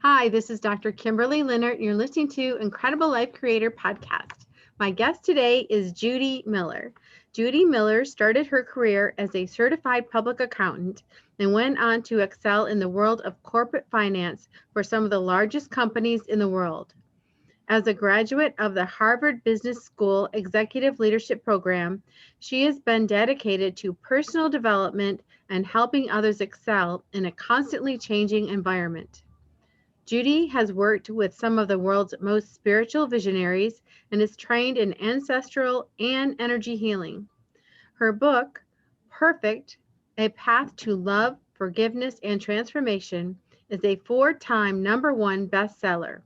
Hi, this is Dr. Kimberley Linert, and you're listening to Incredible Life Creator Podcast. My guest today is Judi Miller. Judi Miller started her career as a certified public accountant and went on to excel in the world of corporate finance for some of the largest companies in the world. As a graduate of the Harvard Business School Executive Leadership Program, she has been dedicated to personal development and helping others excel in a constantly changing environment. Judi has worked with some of the world's most spiritual visionaries and is trained in ancestral and energy healing. Her book, Perfect: A Path to Love, Forgiveness, and Transformation, is a four-time #1 bestseller.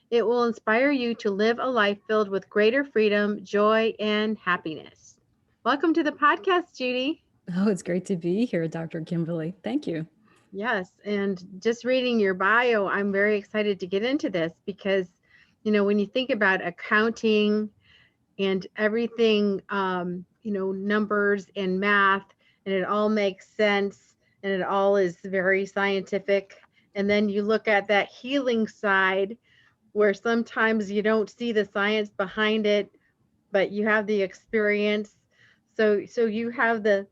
It will inspire you to live a life filled with greater freedom, joy, and happiness. Welcome to the podcast, Judi. Oh, it's great to be here, Dr. Kimberly. Thank you. Yes, and just reading your bio, I'm very excited to get into this because, when you think about accounting and everything, numbers and math, and it all makes sense and it all is very scientific. And then you look at that healing side where sometimes you don't see the science behind it, but you have the experience. So you have the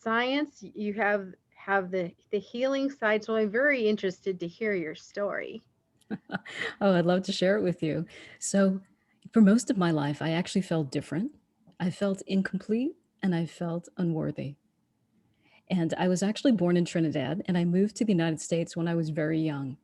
science, you have the healing side. So I'm very interested to hear your story. Oh, I'd love to share it with you. So, for most of my life, I actually felt different. I felt incomplete and I felt unworthy. And I was actually born in Trinidad and I moved to the United States when I was very young.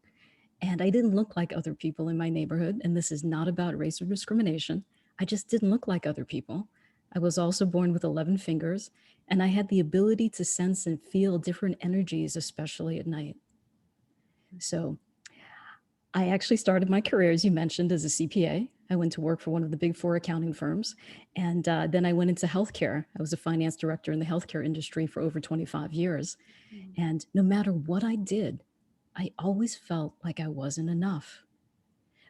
And I didn't look like other people in my neighborhood. And this is not about race or discrimination. I just didn't look like other people. I was also born with 11 fingers and I had the ability to sense and feel different energies, especially at night. So, I actually started my career, as you mentioned, as a CPA. I went to work for one of the big four accounting firms. And then I went into healthcare. I was a finance director in the healthcare industry for over 25 years. And no matter what I did, I always felt like I wasn't enough.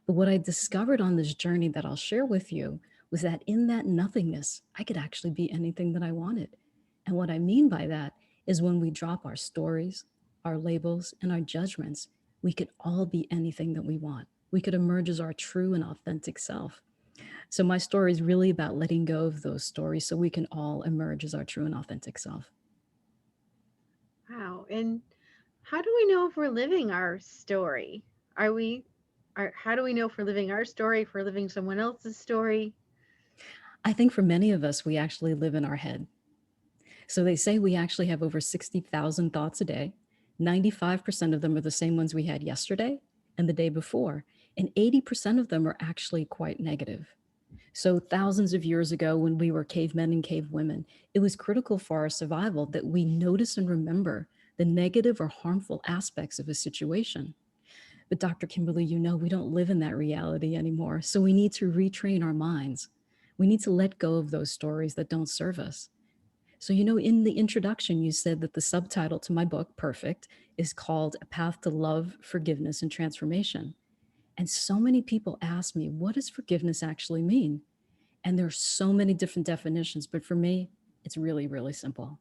But what I discovered on this journey that I'll share with you was that in that nothingness, I could actually be anything that I wanted. And what I mean by that is when we drop our stories, our labels, and our judgments, we could all be anything that we want. We could emerge as our true and authentic self. So my story is really about letting go of those stories so we can all emerge as our true and authentic self. Wow. And how do we know if we're living our story? Are we how do we know if we're living our story, if we're living someone else's story? I think for many of us, we actually live in our head. So they say we actually have over 60,000 thoughts a day. 95% of them are the same ones we had yesterday and the day before. And 80% of them are actually quite negative. So, thousands of years ago, when we were cavemen and cavewomen, it was critical for our survival that we notice and remember the negative or harmful aspects of a situation. But, Dr. Kimberly, we don't live in that reality anymore. So, we need to retrain our minds. We need to let go of those stories that don't serve us. So, in the introduction, you said that the subtitle to my book, Perfect, is called A Path to Love, Forgiveness, and Transformation. And so many people ask me, what does forgiveness actually mean? And there are so many different definitions, but for me, it's really, really simple.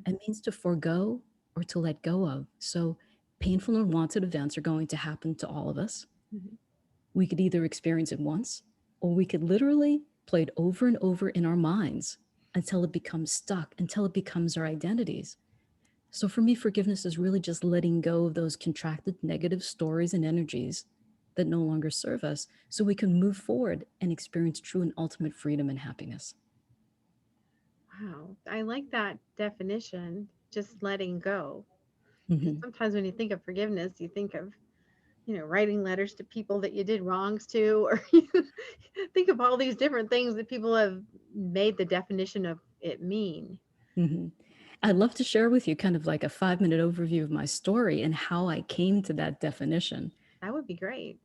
It means to forego or to let go of. So, painful and unwanted events are going to happen to all of us. Mhm. We could either experience it once, or we could literally play it over and over in our minds until it becomes stuck, until it becomes our identities. So for me, forgiveness is really just letting go of those contracted negative stories and energies that no longer serve us so we can move forward and experience true and ultimate freedom and happiness. Wow. I like that definition, just letting go. Because Mhm. sometimes when you think of forgiveness, you think of, writing letters to people that you did wrongs to, or you think of all these different things that people have made the definition of it mean. Mhm. I'd love to share with you kind of like a 5-minute overview of my story and how I came to that definition. That would be great.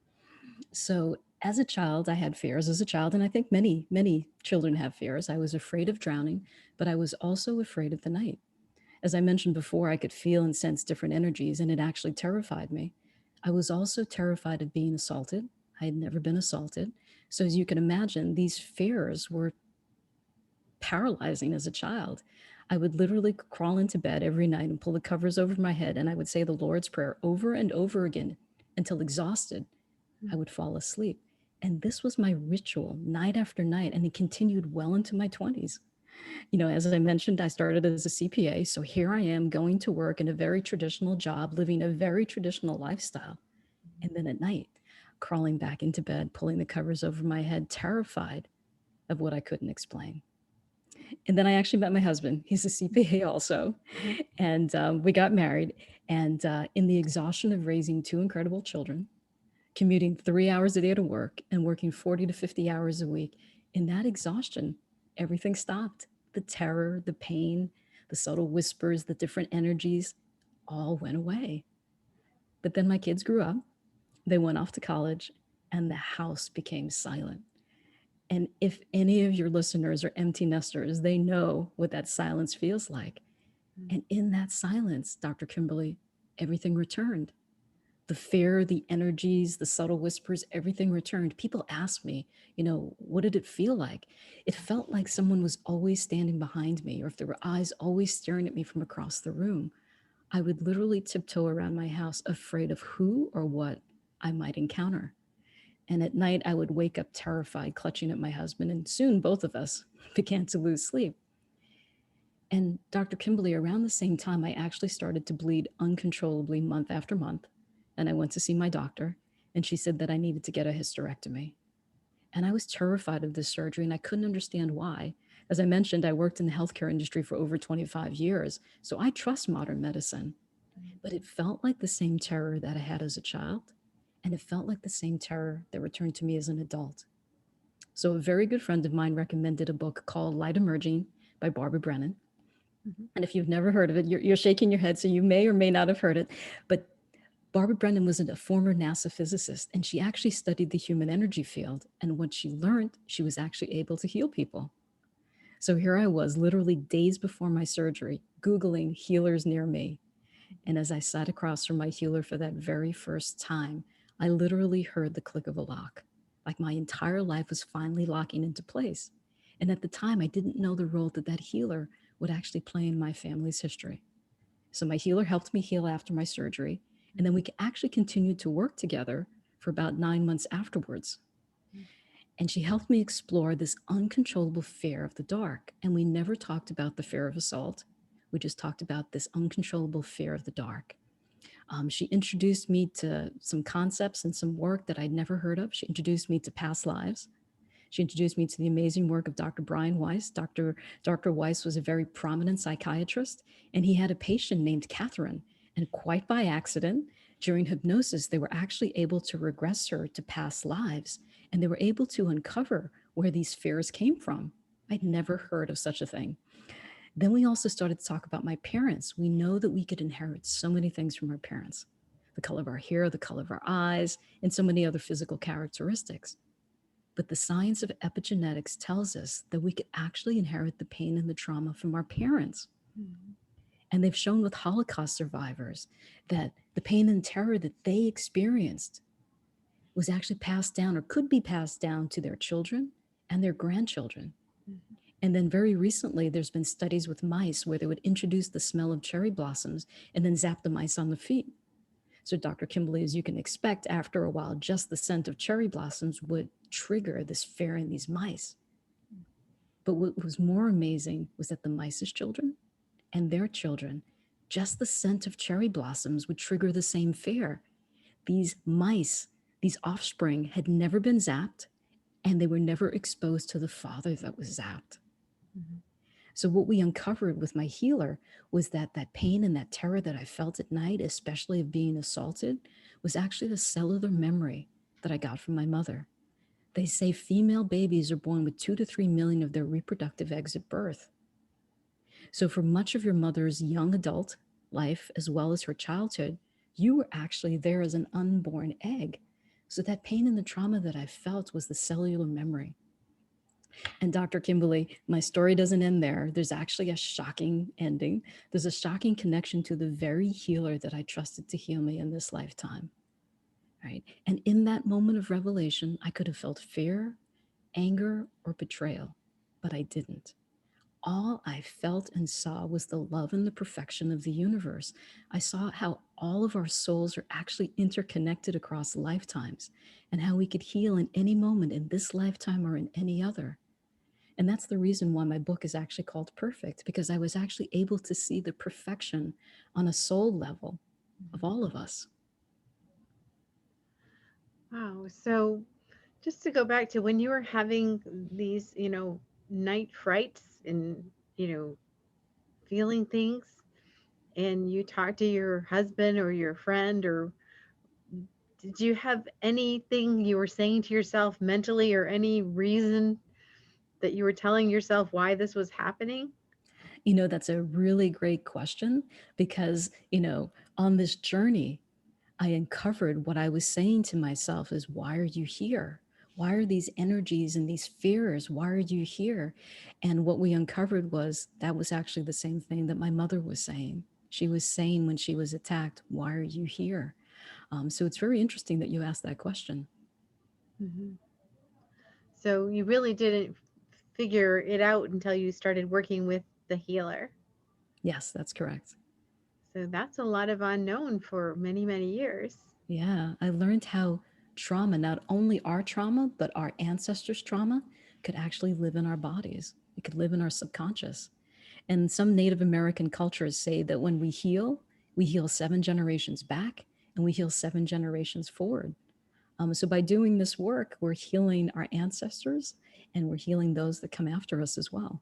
So, as a child, I had fears as a child, and I think many, many children have fears. I was afraid of drowning, but I was also afraid of the night. As I mentioned before, I could feel and sense different energies, and it actually terrified me. I was also terrified of being assaulted. I had never been assaulted. So, as you can imagine, these fears were paralyzing as a child. I would literally crawl into bed every night and pull the covers over my head, and I would say the Lord's Prayer over and over again until exhausted, I would fall asleep. And this was my ritual night after night, and it continued well into my 20s. As I mentioned, I started as a CPA. So here I am going to work in a very traditional job, living a very traditional lifestyle. And then at night, crawling back into bed, pulling the covers over my head, terrified of what I couldn't explain. And then I actually met my husband. He's a CPA also. And we got married. And in the exhaustion of raising two incredible children, commuting 3 hours a day to work and working 40 to 50 hours a week, in that exhaustion, everything stopped. The terror, the pain, the subtle whispers, the different energies all went away. But then my kids grew up, they went off to college, and the house became silent. And if any of your listeners are empty nesters, they know what that silence feels like. And in that silence, Dr. Kimberly, everything returned. The fear, the energies, the subtle whispers, everything returned. People ask me, what did it feel like? It felt like someone was always standing behind me, or if there were eyes always staring at me from across the room. I would literally tiptoe around my house, afraid of who or what I might encounter. And at night, I would wake up terrified, clutching at my husband, and soon both of us began to lose sleep. And Dr. Kimberly, around the same time, I actually started to bleed uncontrollably month after month. And I went to see my doctor, and she said that I needed to get a hysterectomy. And I was terrified of this surgery, and I couldn't understand why. As I mentioned, I worked in the healthcare industry for over 25 years, so I trust modern medicine. But it felt like the same terror that I had as a child, and it felt like the same terror that returned to me as an adult. So a very good friend of mine recommended a book called Light Emerging by Barbara Brennan. And if you've never heard of it, you're shaking your head, so you may or may not have heard it. But Barbara Brennan was a former NASA physicist, and she actually studied the human energy field. And what she learned, she was actually able to heal people. So here I was, literally days before my surgery, Googling healers near me. And as I sat across from my healer for that very first time, I literally heard the click of a lock. Like my entire life was finally locking into place. And at the time, I didn't know the role that that healer would actually play in my family's history. So my healer helped me heal after my surgery. And then we actually continued to work together for about 9 months afterwards. And she helped me explore this uncontrollable fear of the dark. And we never talked about the fear of assault. We just talked about this uncontrollable fear of the dark. She introduced me to some concepts and some work that I'd never heard of. She introduced me to past lives. She introduced me to the amazing work of Dr. Brian Weiss. Dr. Weiss was a very prominent psychiatrist, and he had a patient named Catherine. And quite by accident, during hypnosis, they were actually able to regress her to past lives, and they were able to uncover where these fears came from. I'd never heard of such a thing. Then we also started to talk about my parents. We know that we could inherit so many things from our parents: the color of our hair, the color of our eyes, and so many other physical characteristics. But the science of epigenetics tells us that we could actually inherit the pain and the trauma from our parents. And they've shown with Holocaust survivors that the pain and terror that they experienced was actually passed down, or could be passed down, to their children and their grandchildren. And then very recently, there's been studies with mice where they would introduce the smell of cherry blossoms and then zap the mice on the feet. So, Dr. Kimberly, as you can expect, after a while, just the scent of cherry blossoms would trigger this fear in these mice. But what was more amazing was that the mice's children and their children, just the scent of cherry blossoms would trigger the same fear. These mice, these offspring, had never been zapped, and they were never exposed to the father that was zapped. So what we uncovered with my healer was that that pain and that terror that I felt at night, especially of being assaulted, was actually the cellular memory that I got from my mother. They say female babies are born with 2 to 3 million of their reproductive eggs at birth. So for much of your mother's young adult life, as well as her childhood, you were actually there as an unborn egg. So that pain and the trauma that I felt was the cellular memory. And Dr. Kimberly, my story doesn't end there. There's actually a shocking ending. There's a shocking connection to the very healer that I trusted to heal me in this lifetime. Right? And in that moment of revelation, I could have felt fear, anger, or betrayal, but I didn't. all I felt and saw was the love and the perfection of the universe. I saw how all of our souls are actually interconnected across lifetimes and how we could heal in any moment in this lifetime or in any other. And that's the reason why my book is actually called Perfect, because I was actually able to see the perfection on a soul level of all of us. Wow. So just to go back to when you were having these, night frights and, feeling things, and you talked to your husband or your friend, or did you have anything you were saying to yourself mentally, or any reason that you were telling yourself why this was happening? That's a really great question because, on this journey, I uncovered what I was saying to myself is, why are you here? Why are these energies and these fears? Why are you here? And what we uncovered was that was actually the same thing that my mother was saying. She was saying when she was attacked, why are you here? So it's very interesting that you asked that question. Mhm. So you really didn't figure it out until you started working with the healer. Yes, that's correct. So that's a lot of unknown for many, many years. Yeah, I learned how trauma, not only our trauma, but our ancestors' trauma, could actually live in our bodies. It could live in our subconscious. And some Native American cultures say that when we heal 7 generations back and we heal 7 generations forward. So by doing this work, we're healing our ancestors and we're healing those that come after us as well.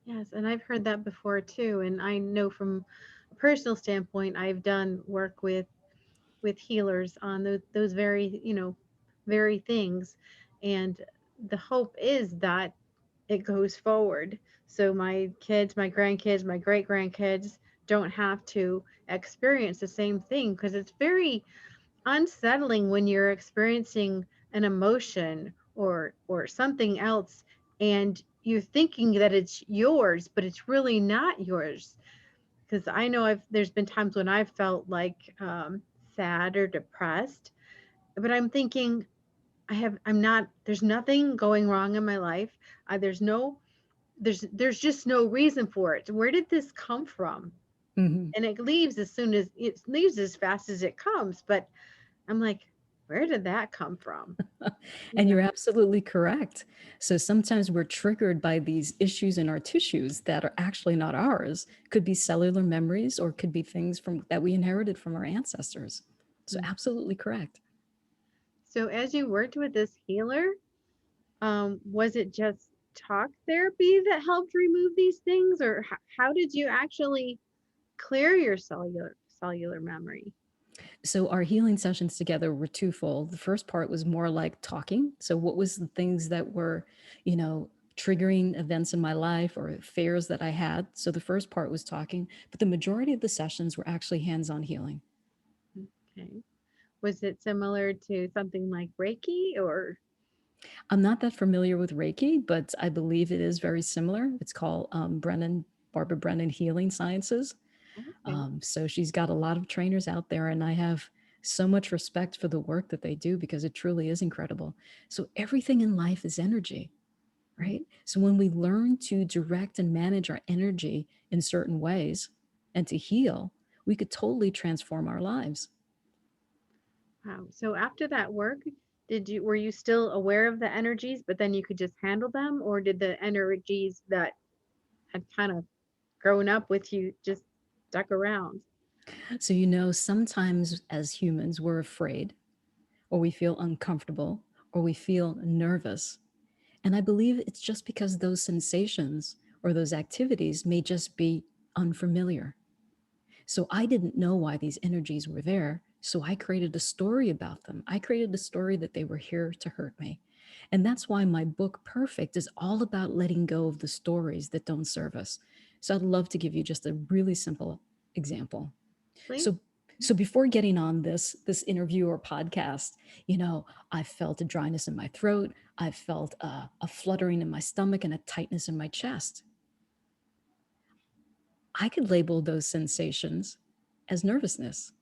Yes, and I've heard that before too. And I know from a personal standpoint, I've done work with healers on those very, very things. And the hope is that it goes forward. So my kids, my grandkids, my great grandkids don't have to experience the same thing, because it's very unsettling when you're experiencing an emotion or something else, and you're thinking that it's yours, but it's really not yours. Because I know there's been times when I've felt like sad or depressed, but I'm thinking, I'm not, there's nothing going wrong in my life. There's no, there's just no reason for it. Where did this come from? Mhm. And it leaves as fast as it comes. But I'm like, where did that come from? You And you're know? absolutely correct. So sometimes we're triggered by these issues in our tissues that are actually not ours. Could be cellular memories or could be things from that we inherited from our ancestors. So Mhm. absolutely correct. So as you worked with this healer, was it just talk therapy that helped remove these things, or how did you actually clear your cellular memory? So our healing sessions together were twofold. The first part was more like talking. So what was the things that were, you know, triggering events in my life or fears that I had. So the first part was talking, but the majority of the sessions were actually hands-on healing. Okay. Was it similar to something like Reiki or? I'm not that familiar with Reiki, but I believe it is very similar. It's called Barbara Brennan Healing Sciences. Okay. So she's got a lot of trainers out there, and I have so much respect for the work that they do because it truly is incredible. So everything in life is energy, right? So when we learn to direct and manage our energy in certain ways and to heal, we could totally transform our lives. Wow. So after that work, were you still aware of the energies, but then you could just handle them, or did the energies that had kind of grown up with you just stuck around? So, sometimes as humans, we're afraid or we feel uncomfortable or we feel nervous. And I believe it's just because those sensations or those activities may just be unfamiliar. So I didn't know why these energies were there. So I created a story about them. I created a story that they were here to hurt me. And that's why my book, Perfect, is all about letting go of the stories that don't serve us. So I'd love to give you just a really simple example. Please. So so before getting on this interview or podcast, I felt a dryness in my throat. I felt a fluttering in my stomach and a tightness in my chest. I could label those sensations as nervousness.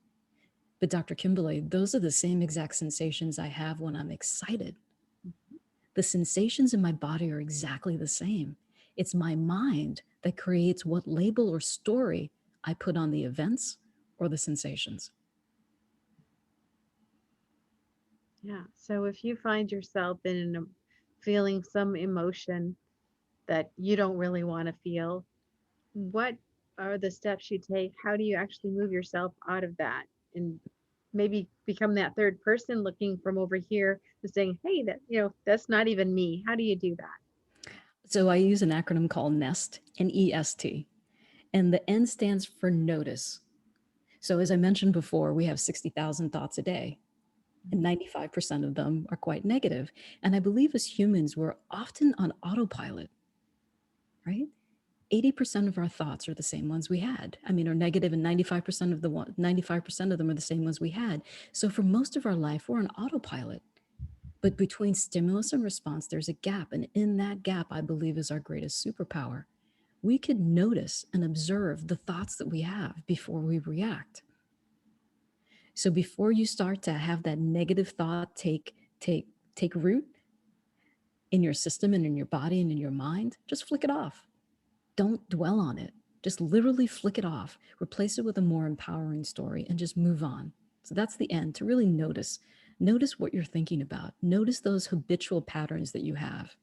But Dr. Kimberley, those are the same exact sensations I have when I'm excited. The sensations in my body are exactly the same. It's my mind that creates what label or story I put on the events or the sensations. Yeah. So if you find yourself feeling some emotion that you don't really want to feel, what are the steps you take? How do you actually move yourself out of that and maybe become that third person looking from over here and saying, hey, that's not even me. How do you do that? So I use an acronym called NEST, N-E-S-T, and the N stands for notice. So as I mentioned before, we have 60,000 thoughts a day, and 95% of them are quite negative. And I believe as humans, we're often on autopilot, right? 80% of our thoughts are the same ones we had. I mean, are negative, and 95% of them are the same ones we had. So for most of our life, we're on autopilot. But between stimulus and response, there's a gap. And in that gap, I believe, is our greatest superpower. We could notice and observe the thoughts that we have before we react. So before you start to have that negative thought take root in your system and in your body and in your mind, just flick it off. Don't dwell on it. Just literally flick it off. Replace it with a more empowering story and just move on. So that's the end, to really notice. Notice what you're thinking about. Notice those habitual patterns that you have.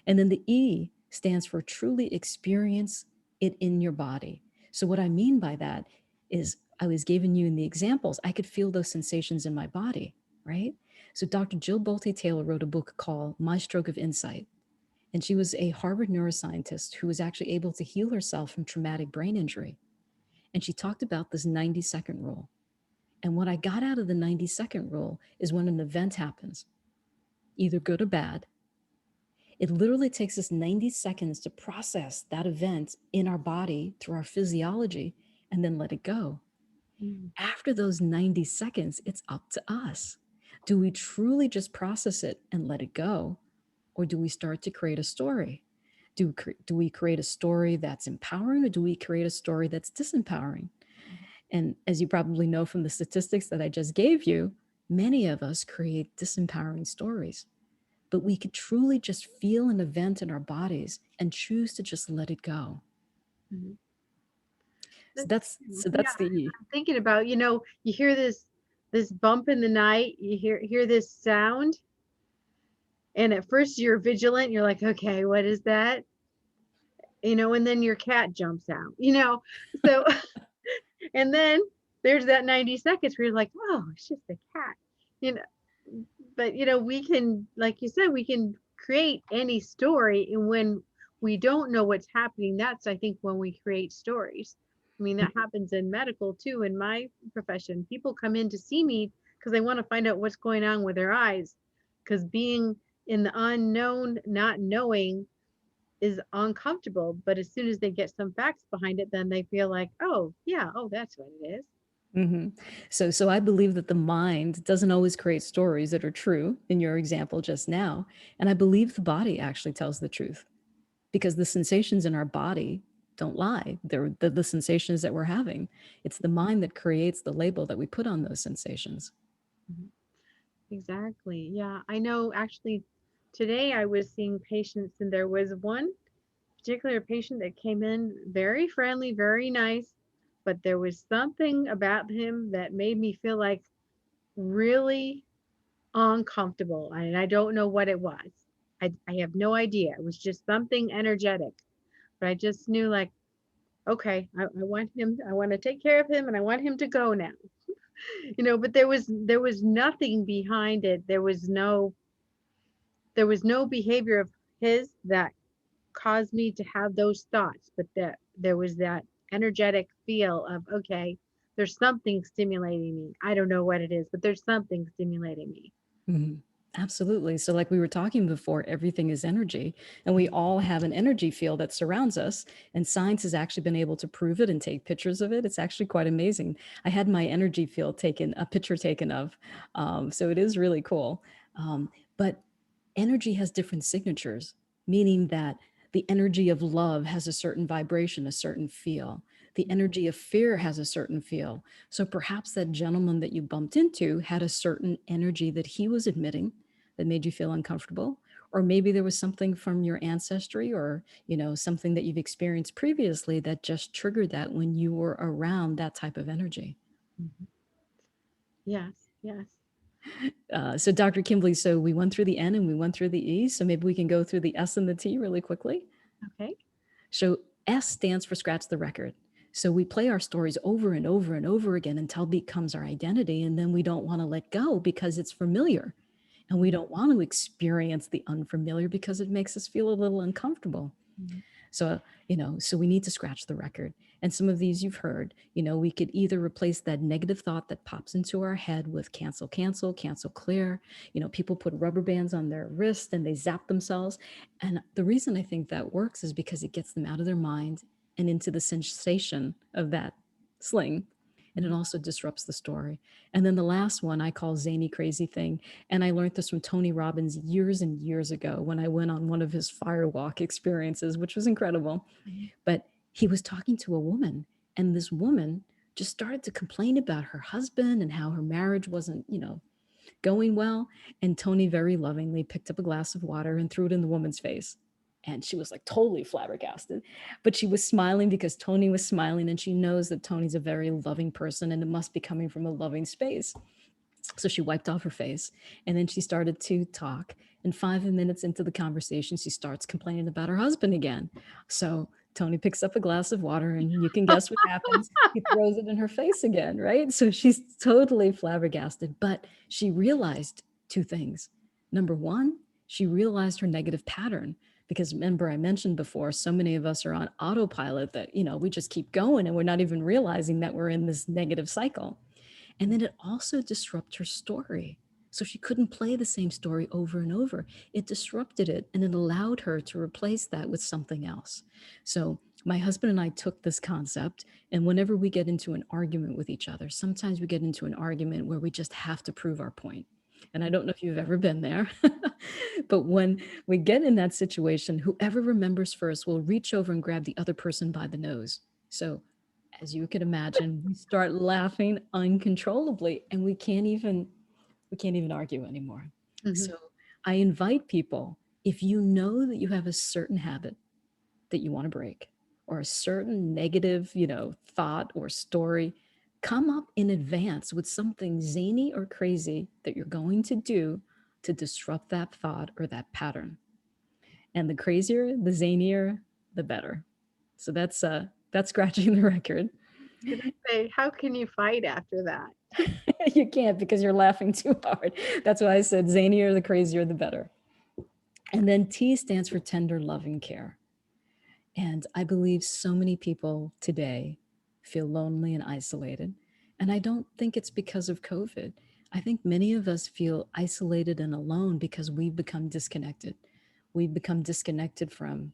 And then the E stands for truly experience it in your body. So what I mean by that is I was giving you in the examples, I could feel those sensations in my body, right? So Dr. Jill Bolte Taylor wrote a book called My Stroke of Insight. And she was a Harvard neuroscientist who was actually able to heal herself from traumatic brain injury. And she talked about this 90-second rule. And what I got out of the 90-second rule is when an event happens, either good or bad, it literally takes us 90 seconds to process that event in our body through our physiology and then let it go. Mm. After those 90 seconds, it's up to us. Do we truly just process it and let it go? Or do we start to create a story? Do we create a story that's empowering, or do we create a story that's disempowering? And as you probably know from the statistics that I just gave you, many of us create disempowering stories. But we could truly just feel an event in our bodies and choose to just let it go. Mhm. So That's that's true. so Yeah, that's the E. I'm thinking about, you hear this bump in the night, you hear this sound, and at first you're vigilant, you're like, okay, what is that? And then your cat jumps out. So and then there's that 90 seconds where you're like, oh, it's just a cat. You know, but we can, like you said, we can create any story, and when we don't know what's happening, that's, I think, when we create stories. I mean, that happens in medical too. In my profession, people come in to see me because they want to find out what's going on with their eyes, because being in the unknown, not knowing, is uncomfortable. But as soon as they get some facts behind it, then they feel like, oh yeah, oh, that's what it is. Mm-hmm. So I believe that the mind doesn't always create stories that are true in your example just now. And I believe the body actually tells the truth, because the sensations in our body don't lie. They're the sensations that we're having. It's the mind that creates the label that we put on those sensations. Mhm. Exactly. Yeah, I know. Actually, today I was seeing patients, and there was one particular patient that came in very friendly, very nice, but there was something about him that made me feel like really uncomfortable. And I don't know what it was. I have no idea. It was just something energetic. But I just knew, like, okay, I want him, I want to take care of him, and I want him to go now. But there was nothing behind it. There was no behavior of his that caused me to have those thoughts, but that there was that energetic feel of, okay, there's something stimulating me. I don't know what it is, but there's something stimulating me. Mhm. Absolutely. So, like we were talking before, everything is energy, and we Mhm. all have an energy field that surrounds us. And science has actually been able to prove it and take pictures of it. It's actually quite amazing. I had my energy field taken, a picture taken of. So, it is really cool. But energy has different signatures, meaning that the energy of love has a certain vibration, a certain feel. The energy of fear has a certain feel. So perhaps that gentleman that you bumped into had a certain energy that he was emitting that made you feel uncomfortable. Or maybe there was something from your ancestry or, something that you've experienced previously that just triggered that when you were around that type of energy. Mhm. Yes, yes. So Dr. Kimberley, so we went through the N and we went through the E, so maybe we can go through the S and the T really quickly. Okay. So S stands for scratch the record. So we play our stories over and over and over again until it becomes our identity, and then we don't want to let go because it's familiar. And we don't want to experience the unfamiliar because it makes us feel a little uncomfortable. Mhm. So, so we need to scratch the record. And some of these you've heard, we could either replace that negative thought that pops into our head with cancel, cancel, cancel, clear. People put rubber bands on their wrist and they zap themselves. And the reason I think that works is because it gets them out of their mind and into the sensation of that sling. And it Mhm. also disrupts the story. And then the last one I call zany crazy thing. And I learned this from Tony Robbins years and years ago when I went on one of his firewalk experiences, which was incredible. Mhm. But he was talking to a woman, and this woman just started to complain about her husband and how her marriage wasn't, going well. And Tony very lovingly picked up a glass of water and threw it in the woman's face. And she was like totally flabbergasted. But she was smiling because Tony was smiling, and she knows that Tony's a very loving person and it must be coming from a loving space. So she wiped off her face and then she started to talk. And 5 minutes into the conversation, she starts complaining about her husband again. So Tony picks up a glass of water and you can guess what happens. He throws it in her face again, right? So she's totally flabbergasted. But she realized two things. Number one, she realized her negative pattern. Because remember, I mentioned before, so many of us are on autopilot that, we just keep going and we're not even realizing that we're in this negative cycle. And then it also disrupted her story. So she couldn't play the same story over and over. It disrupted it and it allowed her to replace that with something else. So my husband and I took this concept, and whenever we get into an argument with each other, sometimes we get into an argument where we just have to prove our point. And I don't know if you've ever been there, but when we get in that situation, whoever remembers first will reach over and grab the other person by the nose. So as you can imagine, we start laughing uncontrollably and we can't even argue anymore. Mhm. So I invite people, if you know that you have a certain habit that you want to break or a certain negative, thought or story, come up in advance with something zany or crazy that you're going to do to disrupt that thought or that pattern. And the crazier, the zanier, the better. So that's scratching the record. Gonna say, how can you fight after that? You can't because you're laughing too hard. That's why I said zanier, the crazier, the better. And then T stands for tender, loving care. And I believe so many people today feel lonely and isolated. And I don't think it's because of COVID. I think many of us feel isolated and alone because we've become disconnected. We've become disconnected from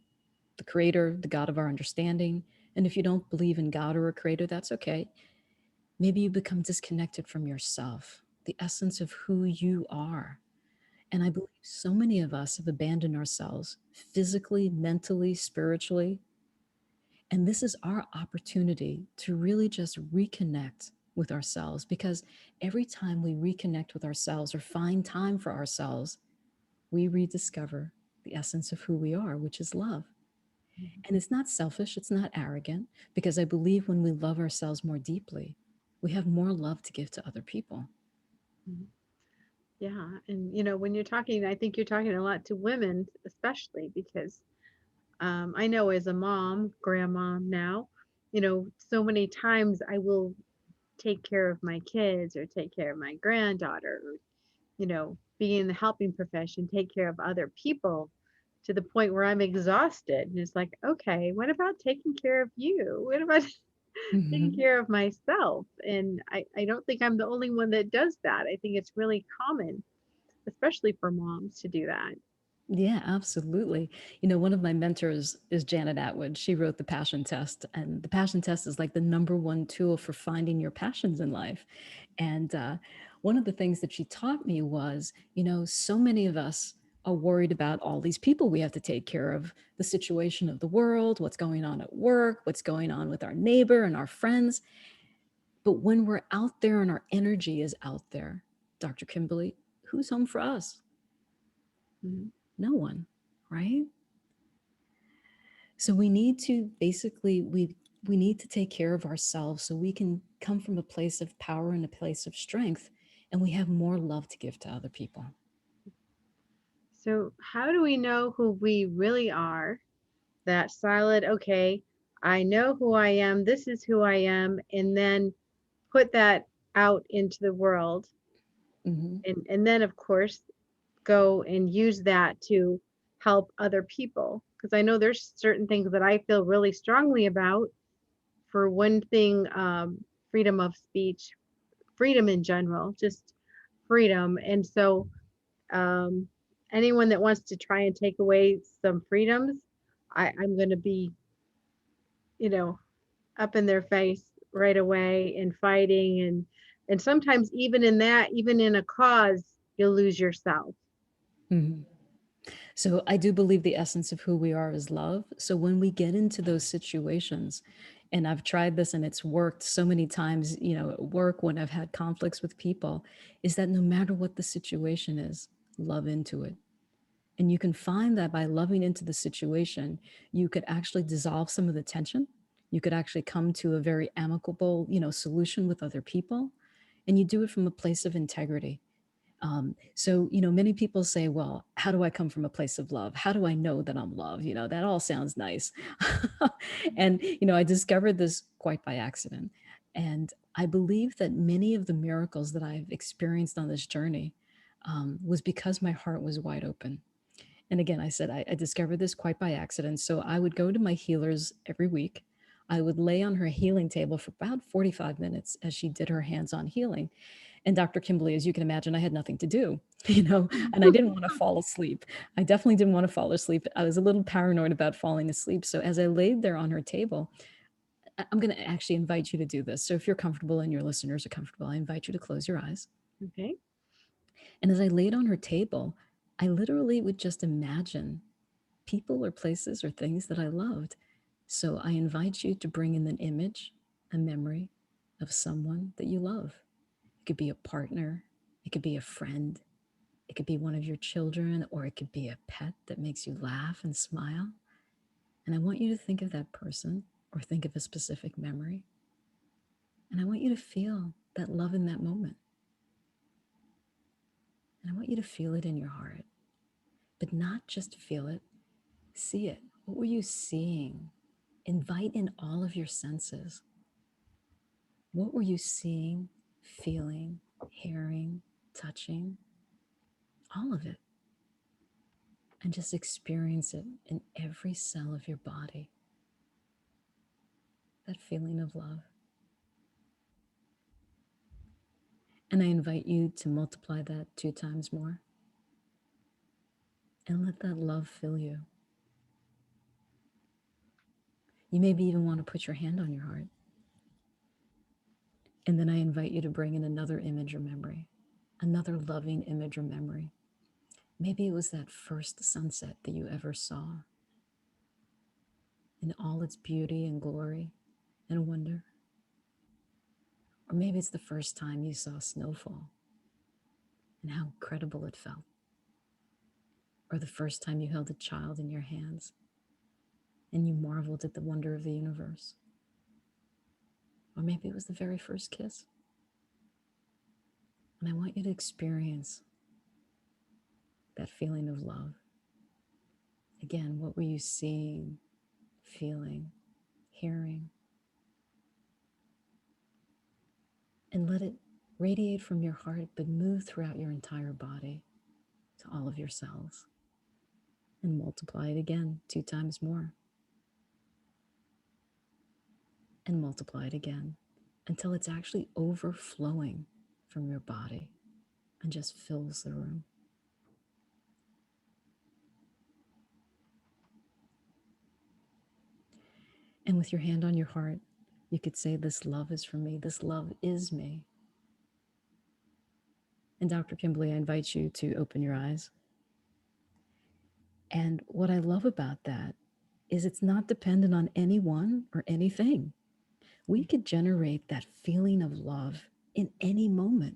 the creator, the God of our understanding. And if you don't believe in God or a creator, that's okay. Maybe you become disconnected from yourself, the essence of who you are. And I believe so many of us have abandoned ourselves physically, mentally, spiritually. And this is our opportunity to really just reconnect with ourselves because every time we reconnect with ourselves or find time for ourselves, we rediscover the essence of who we are, which is love. Mhm. And it's not selfish, it's not arrogant, because I believe when we love ourselves more deeply, we have more love to give to other people. Mhm. Yeah, and when you're talking, I think you're talking a lot to women, especially because I know as a mom, grandma now, so many times I will take care of my kids or take care of my granddaughter, or, be in the helping profession, take care of other people to the point where I'm exhausted. And it's like, okay, what about taking care of you? What about taking Mhm. care of myself? And I don't think I'm the only one that does that. I think it's really common, especially for moms, to do that. Yeah, absolutely. One of my mentors is Janet Atwood. She wrote the Passion Test, and the Passion Test is like the number one tool for finding your passions in life. And one of the things that she taught me was, so many of us are worried about all these people we have to take care of, the situation of the world, what's going on at work, what's going on with our neighbor and our friends. But when we're out there and our energy is out there, Dr. Kimberly, who's home for us? Mhm. No one, right? So we need to basically we need to take care of ourselves so we can come from a place of power and a place of strength, and we have more love to give to other people. So, how do we know who we really are? That solid, okay, I know who I am, this is who I am, and then put that out into the world. Mm-hmm. And then, of course, go and use that to help other people. Because I know there's certain things that I feel really strongly about. For one thing, freedom of speech, freedom in general, just freedom. And so, um, anyone that wants to try and take away some freedoms, I'm going to be, you know, up in their face right away and fighting. And sometimes even in that, even in a cause, you'll lose yourself. Mm-hmm. So I do believe the essence of who we are is love. So when we get into those situations, and I've tried this and it's worked so many times, at work when I've had conflicts with people, is that no matter what the situation is, love into it. And you can find that by loving into the situation, you could actually dissolve some of the tension. You could actually come to a very amicable, solution with other people. And you do it from a place of integrity. So, many people say, well, how do I come from a place of love? How do I know that I'm loved? That all sounds nice. And, I discovered this quite by accident. And I believe that many of the miracles that I've experienced on this journey was because my heart was wide open. And again, I said I discovered this quite by accident. So I would go to my healers every week. I would lay on her healing table for about 45 minutes as she did her hands on healing. And Dr. Kimberley, as you can imagine, I had nothing to do, and I didn't want to fall asleep. I definitely didn't want to fall asleep. I was a little paranoid about falling asleep. So as I laid there on her table, I'm going to actually invite you to do this. So if you're comfortable and your listeners are comfortable, I invite you to close your eyes. Okay. And as I laid on her table, I literally would just imagine people or places or things that I loved. So I invite you to bring in an image, a memory of someone that you love. It could be a partner, it could be a friend, it could be one of your children, or it could be a pet that makes you laugh and smile. And I want you to think of that person or think of a specific memory. And I want you to feel that love in that moment. And I want you to feel it in your heart, but not just feel it, see it. What were you seeing? Invite in all of your senses. What were you seeing, feeling, hearing, touching? All of it. And just experience it in every cell of your body. That feeling of love. And I invite you to multiply that 2 times more and let that love fill you. You maybe even want to put your hand on your heart. And then I invite you to bring in another image or memory, another loving image or memory. Maybe it was that first sunset that you ever saw in all its beauty and glory and wonder. Or maybe it's the first time you saw snowfall and how incredible it felt. Or the first time you held a child in your hands and you marveled at the wonder of the universe. Or maybe it was the very first kiss. And I want you to experience that feeling of love. Again, what were you seeing, feeling, hearing? And let it radiate from your heart, but move throughout your entire body to all of your cells. And multiply it again 2 times more. And multiply it again until it's actually overflowing from your body and just fills the room. And with your hand on your heart, you could say, this love is for me. This love is me. And Dr. Kimberley, I invite you to open your eyes. And what I love about that is it's not dependent on anyone or anything. We could generate that feeling of love in any moment.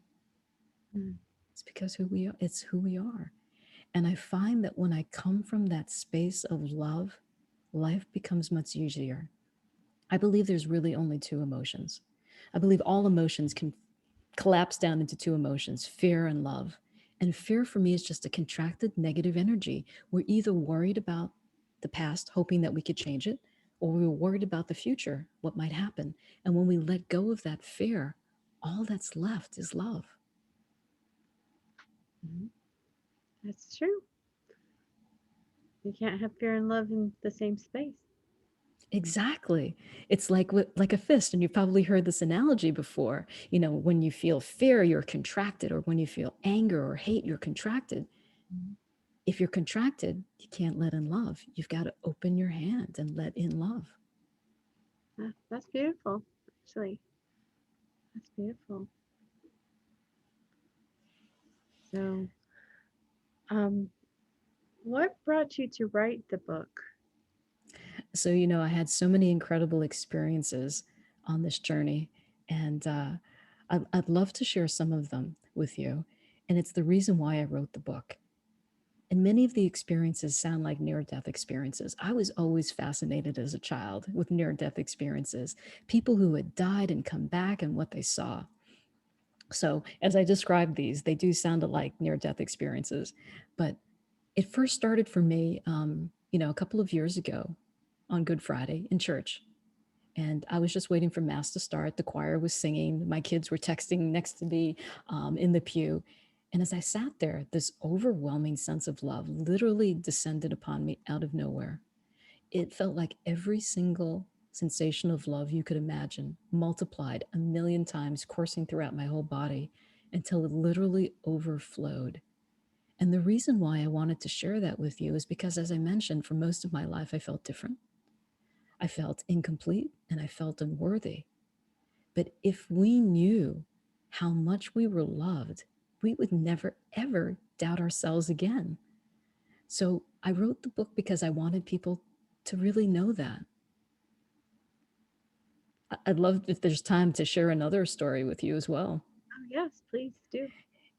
Mm. It's because who we are. It's who we are. And I find that when I come from that space of love, life becomes much easier. I believe there's really only two emotions. I believe all emotions can collapse down into two emotions, fear and love. And fear for me is just a contracted negative energy. We're either worried about the past, hoping that we could change it, or we're worried about the future, what might happen. And when we let go of that fear, all that's left is love. Mhm. That's true. You can't have fear and love in the same space. Exactly. It's like a fist, and you've probably heard this analogy before. You know, when you feel fear, you're contracted, or when you feel anger or hate, you're contracted. Mhm. If you're contracted, you can't let in love. You've got to open your hand and let in love. That's beautiful, actually. That's beautiful. So, um, what brought you to write the book? So, you know, I had so many incredible experiences on this journey, and I'd love to share some of them with you. And it's the reason why I wrote the book. And many of the experiences sound like near death experiences. I was always fascinated as a child with near death experiences, people who had died and come back and what they saw. So, as I describe these, they do sound like near death experiences. But it first started for me, you know, a couple of years ago on Good Friday in church. And I was just waiting for Mass to start. The choir was singing. My kids were texting next to me in the pew. And as I sat there, this overwhelming sense of love literally descended upon me out of nowhere. It felt like every single sensation of love you could imagine, multiplied a million times, coursing throughout my whole body until it literally overflowed. And the reason why I wanted to share that with you is because, as I mentioned, for most of my life, I felt different. I felt incomplete and I felt unworthy. But if we knew how much we were loved, we would never, ever doubt ourselves again. So I wrote the book because I wanted people to really know that. I'd love if there's time to share another story with you as well. Oh, yes, please do.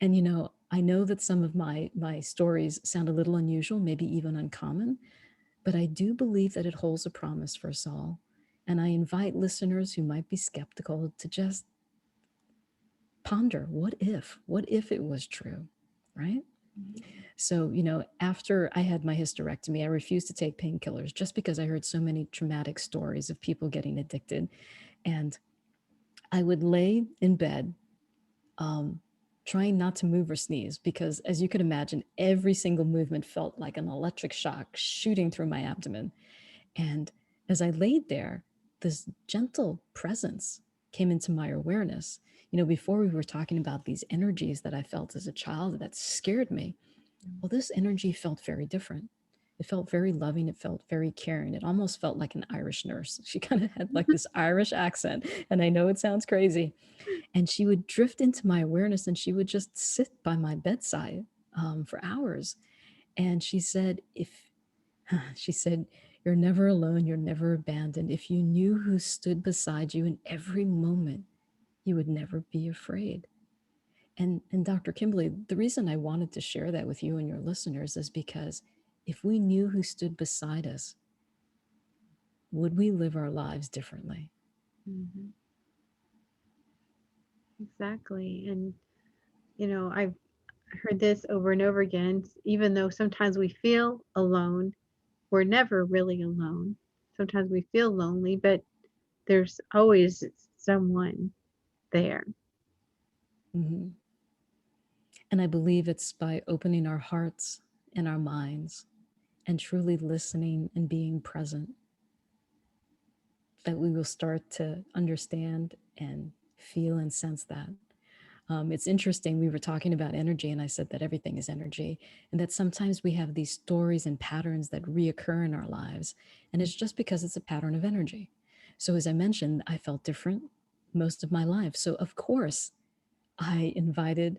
And you know, I know that some of my stories sound a little unusual, maybe even uncommon, but I do believe that it holds a promise for us all. And I invite listeners who might be skeptical to just ponder, what if it was true, right? Mhm. So, you know, after I had my hysterectomy, I refused to take painkillers just because I heard so many traumatic stories of people getting addicted. And I would lay in bed, um, trying not to move or sneeze, because as you could imagine, every single movement felt like an electric shock shooting through my abdomen. And as I laid there, this gentle presence came into my awareness. You know, before we were talking about these energies that I felt as a child that scared me. Well, this energy felt very different. It felt very loving. It felt very caring. It almost felt like an Irish nurse. She kind of had like this Irish accent. And I know it sounds crazy. And she would drift into my awareness and she would just sit by my bedside for hours. And she said, she said, you're never alone. You're never abandoned. If you knew who stood beside you in every moment, you would never be afraid. And Dr. Kimberley, the reason I wanted to share that with you and your listeners is because if we knew who stood beside us, would we live our lives differently? Mhm. Exactly. And, I've heard this over and over again. Even though sometimes we feel alone, we're never really alone. Sometimes we feel lonely, but there's always someone there. Mhm. And I believe it's by opening our hearts and our minds and truly listening and being present that we will start to understand and feel and sense that. It's interesting. We were talking about energy, and I said that everything is energy, and that sometimes we have these stories and patterns that reoccur in our lives. And it's just because it's a pattern of energy. So, as I mentioned, I felt different most of my life. So, of course, I invited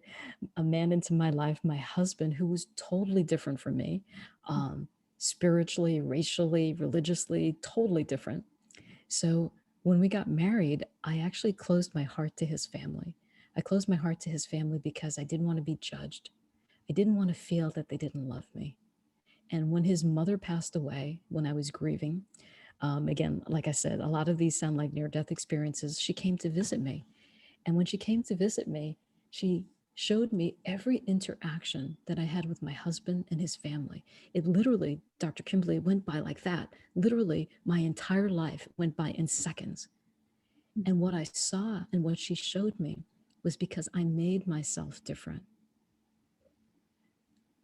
a man into my life, my husband, who was totally different from me, um, spiritually, racially, religiously, totally different. So when we got married, I actually closed my heart to his family. I closed my heart to his family because I didn't want to be judged. I didn't want to feel that they didn't love me. And when his mother passed away, when I was grieving, again, like I said, a lot of these sound like near death experiences. She came to visit me. And when she came to visit me, she showed me every interaction that I had with my husband and his family. It literally, Dr. Kimberley, went by like that. Literally, my entire life went by in seconds. And what I saw and what she showed me was because I made myself different.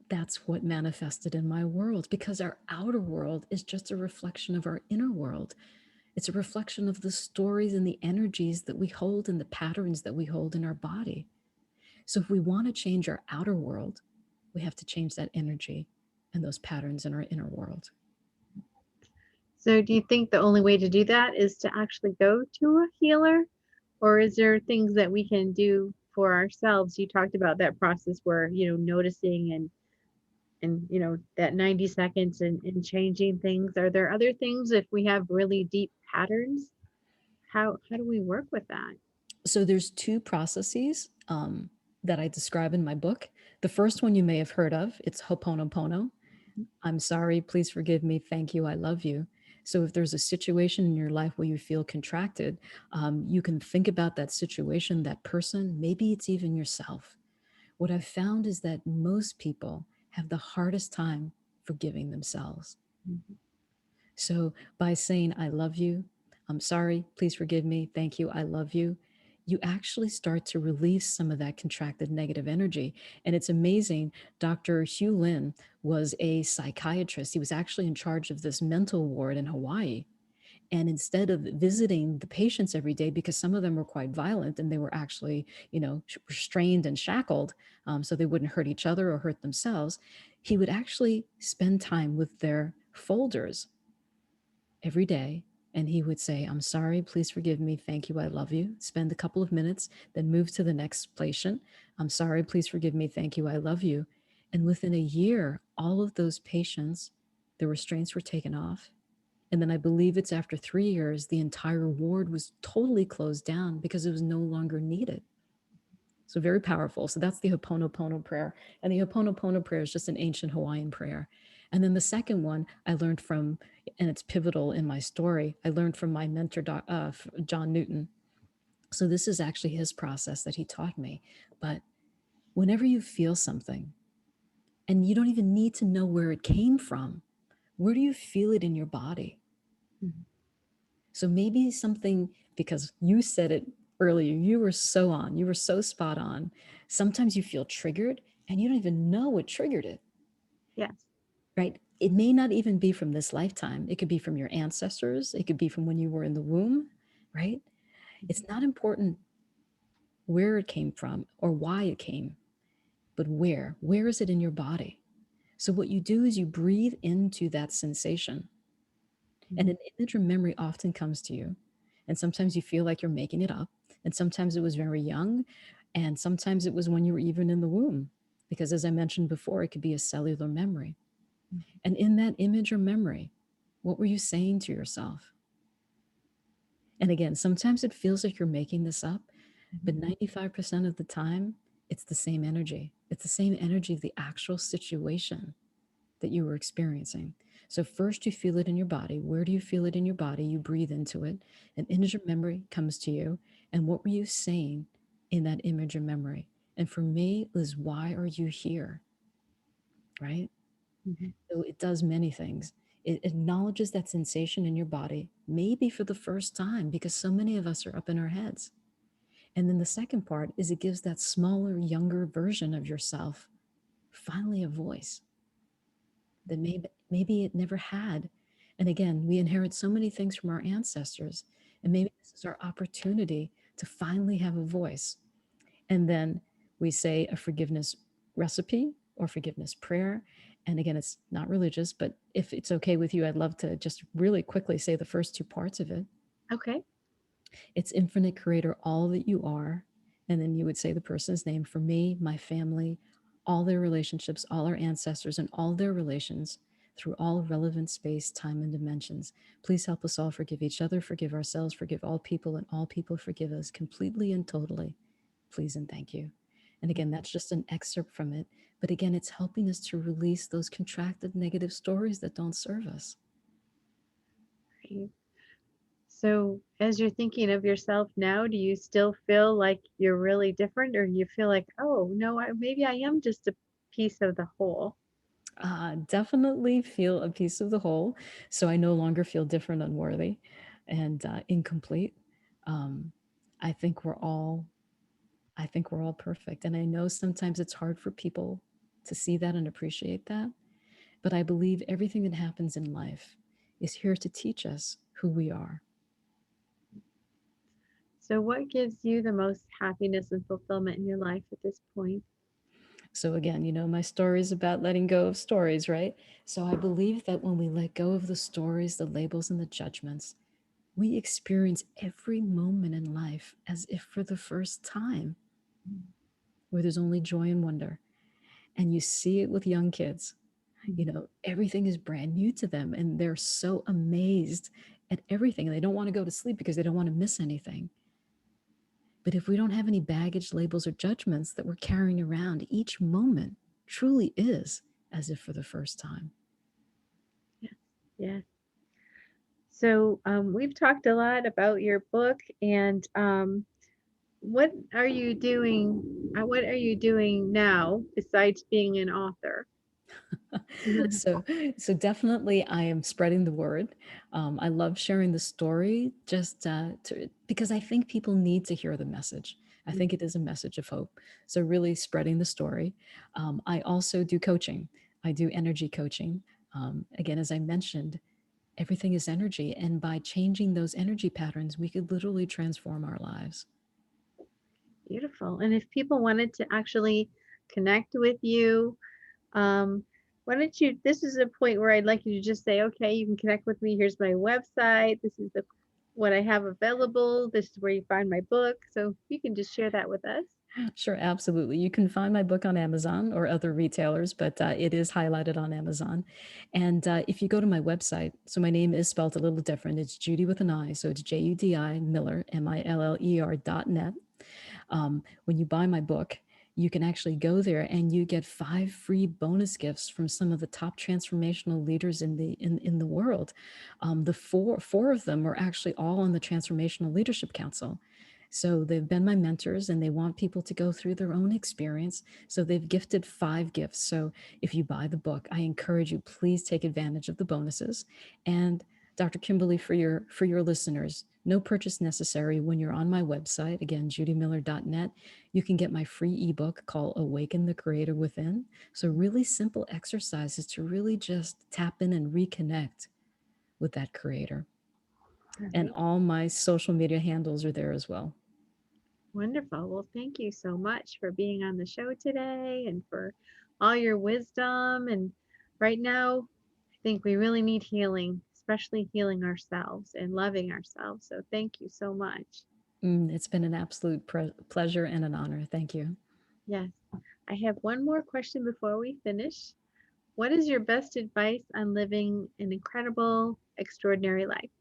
That's what manifested in my world, because our outer world is just a reflection of our inner world. It's a reflection of the stories and the energies that we hold and the patterns that we hold in our body. So if we want to change our outer world, we have to change that energy and those patterns in our inner world. So do you think the only way to do that is to actually go to a healer? Or is there things that we can do for ourselves? You talked about that process where, noticing and that 90 seconds and changing things. Are there other things if we have really deep patterns? How do we work with that? So there's two processes that I describe in my book. The first one you may have heard of, it's Ho'oponopono. I'm sorry, please forgive me, thank you, I love you. So if there's a situation in your life where you feel contracted, you can think about that situation, that person, maybe it's even yourself. What I've found is that most people have the hardest time forgiving themselves. Mhm. So by saying, I love you, I'm sorry, please forgive me, thank you, I love you actually start to release some of that contracted negative energy. And it's amazing. Dr. Hugh Lin was a psychiatrist. He was actually in charge of this mental ward in Hawaii. And instead of visiting the patients every day, because some of them were quite violent and they were actually, restrained and shackled, so they wouldn't hurt each other or hurt themselves, he would actually spend time with their folders every day. And he would say, I'm sorry, please forgive me, thank you, I love you. Spend a couple of minutes, then move to the next patient. I'm sorry, please forgive me, thank you, I love you. And within a year, all of those patients, the restraints were taken off. And then I believe it's after 3 years, the entire ward was totally closed down because it was no longer needed. So very powerful. So that's the Ho'oponopono prayer. And the Ho'oponopono prayer is just an ancient Hawaiian prayer. And then the second one I learned from, and it's pivotal in my story, I learned from my mentor, John Newton. So this is actually his process that he taught me. But whenever you feel something, and you don't even need to know where it came from, where do you feel it in your body? Mhm. So maybe something, because you said it earlier, you were so on, you were so spot on. Sometimes you feel triggered and you don't even know what triggered it, Yes. right? It may not even be from this lifetime. It could be from your ancestors. It could be from when you were in the womb, right? It's not important where it came from or why it came, but where. Where is it in your body? So what you do is you breathe into that sensation. And Mhm. an image or memory often comes to you. And sometimes you feel like you're making it up. And sometimes it was very young. And sometimes it was when you were even in the womb. Because as I mentioned before, it could be a cellular memory. And in that image or memory, what were you saying to yourself? And again, sometimes it feels like you're making this up, but 95% of the time, it's the same energy. It's the same energy of the actual situation that you were experiencing. So first you feel it in your body. Where do you feel it in your body? You breathe into it. An image or memory comes to you. And what were you saying in that image or memory? And for me, it was, why are you here? Right? Mhm. So it does many things. It acknowledges that sensation in your body, maybe for the first time, because so many of us are up in our heads. And then the second part is it gives that smaller, younger version of yourself finally a voice that maybe it never had. And again, we inherit so many things from our ancestors, and maybe this is our opportunity to finally have a voice. And then we say a forgiveness recipe or forgiveness prayer. And again, it's not religious, but if it's okay with you, I'd love to just really quickly say the first two parts of it. Okay. It's infinite creator, all that you are. And then you would say the person's name. For me, my family, all their relationships, all our ancestors, and all their relations through all relevant space, time, and dimensions. Please help us all forgive each other, forgive ourselves, forgive all people, and all people forgive us completely and totally. Please and thank you. And again, that's just an excerpt from it. But again, it's helping us to release those contracted negative stories that don't serve us. Right. So, as you're thinking of yourself now, do you still feel like you're really different, or you feel like, oh, no, maybe I am just a piece of the whole? Definitely feel a piece of the whole. So I no longer feel different, unworthy, and incomplete. Um, I think we're all I think we're all perfect. And I know sometimes it's hard for people to see that and appreciate that. But I believe everything that happens in life is here to teach us who we are. So, what gives you the most happiness and fulfillment in your life at this point? So, again, my story is about letting go of stories, right? So, I believe that when we let go of the stories, the labels, and the judgments, we experience every moment in life as if for the first time, where there's only joy and wonder. And you see it with young kids. Everything is brand new to them, and they're so amazed at everything. And they don't want to go to sleep because they don't want to miss anything. But if we don't have any baggage, labels, or judgments that we're carrying around, each moment truly is as if for the first time. Yeah. Yeah. So, we've talked a lot about your book, and what are you doing? What are you doing now besides being an author? so so definitely I am spreading the word. I love sharing the story just because I think people need to hear the message. I think it is a message of hope. So really spreading the story. I also do coaching. I do energy coaching. Again, as I mentioned, everything is energy, and by changing those energy patterns we could literally transform our lives. Beautiful. And if people wanted to actually connect with you, um, why don't you? This is a point where I'd like you to just say, okay, you can connect with me. Here's my website. This is what I have available. This is where you find my book. So you can just share that with us. Sure, absolutely. You can find my book on Amazon or other retailers, but it is highlighted on Amazon. And if you go to my website, so my name is spelled a little different. It's Judi with an I, so it's Judi Miller, Miller.net. When you buy my book, you can actually go there and you get 5 free bonus gifts from some of the top transformational leaders in the world. The four of them are actually all on the Transformational Leadership Council. So they've been my mentors and they want people to go through their own experience. So they've gifted 5 gifts. So if you buy the book, I encourage you, please take advantage of the bonuses. And Dr. Kimberly, for your listeners, no purchase necessary when you're on my website, again, judimiller.net. You can get my free ebook called Awaken the Creator Within. So really simple exercises to really just tap in and reconnect with that creator. All And right. all my social media handles are there as well. Wonderful. Well, thank you so much for being on the show today and for all your wisdom. And right now, I think we really need healing, especially healing ourselves and loving ourselves. So thank you so much. It's been an absolute pleasure and an honor. Thank you. Yes. I have one more question before we finish. What is your best advice on living an incredible, extraordinary life?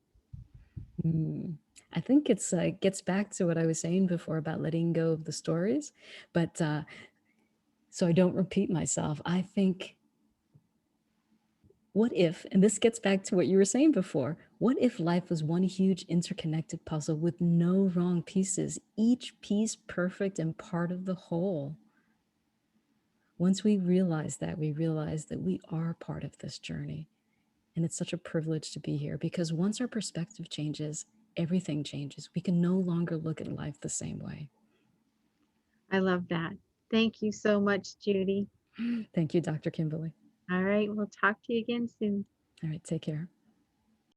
Mm. I think it's gets back to what I was saying before about letting go of the stories, but so I don't repeat myself. I think, what if, and this gets back to what you were saying before, what if life was one huge interconnected puzzle with no wrong pieces, each piece perfect and part of the whole? Once we realize that, we realize that we are part of this journey. And it's such a privilege to be here because once our perspective changes, everything changes. We can no longer look at life the same way. I love that. Thank you so much, Judi. Thank you, Dr. Kimberly. All right. We'll talk to you again soon. All right, take care.